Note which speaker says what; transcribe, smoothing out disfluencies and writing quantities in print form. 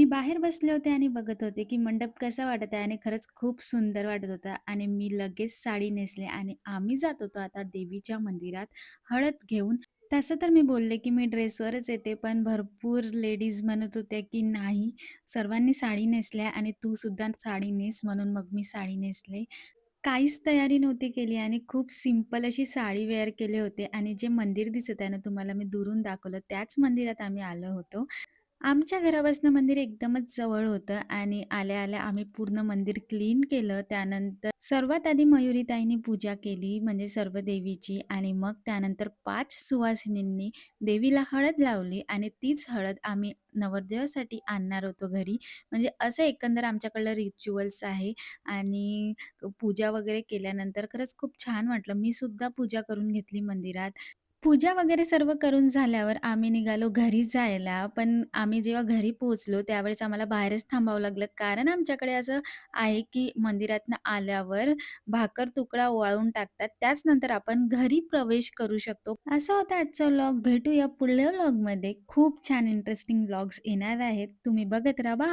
Speaker 1: मी बाहेर बसले होते आणि बघत होते, की मंडप कसा वाटत आहे आणि खरंच खूप सुंदर वाटत होता आणि मी लगेच साडी नेसले आणि आम्ही जात होतो आता देवीच्या मंदिरात हळद घेऊन. तसं तर मी बोलले, की मी ड्रेसवरच येते, पण भरपूर लेडीज म्हणत होत्या, की "नाही, सर्वांनी साडी नेसल्या आणि तू सुद्धा साडी नेस." म्हणून मग मी साडी नेसले. काहीच तयारी नव्हती केली आणि खूप सिंपल अशी साडी वेअर केले होते आणि जे मंदिर दिसत आहे ना, तुम्हाला मी दुरून दाखवलं, त्याच मंदिरात आम्ही आलो होतो. आमच्या घरापासून मंदिर एकदमच जवळ होतं आणि आल्या-आल्या आम्ही पूर्ण मंदिर क्लीन केलं. त्यानंतर सर्वात आधी मयुरीताईंनी पूजा केली, म्हणजे सर्व देवीची आणि मग त्यानंतर 5 सुवासिनींनी देवीला हळद लावली आणि तीच हळद आम्ही नवरदेवासाठी आणणार होतो घरी. म्हणजे असं एकंदर आमच्याकडलं रिच्युअल्स आहे आणि पूजा वगैरे केल्यानंतर खरंच खूप छान वाटलं. मी सुद्धा पूजा करून घेतली मंदिरात. पूजा वगैरे सर्व करून झाल्यावर आम्ही निघालो घरी जायला. पण आम्ही जेव्हा घरी पोहोचलो त्यावेळेस आम्हाला बाहेरच थांबावं लागलं. कारण आमच्याकडे असं आहे, की मंदिरातनं आल्यावर भाकर तुकडा वाळून टाकतात. त्याच नंतर आपण घरी प्रवेश करू शकतो. असं होतं आजचा व्लॉग. भेटूया पुढल्या व्लॉगमध्ये. खूप छान इंटरेस्टिंग व्लॉग्स येणार आहेत. तुम्ही बघत राहा.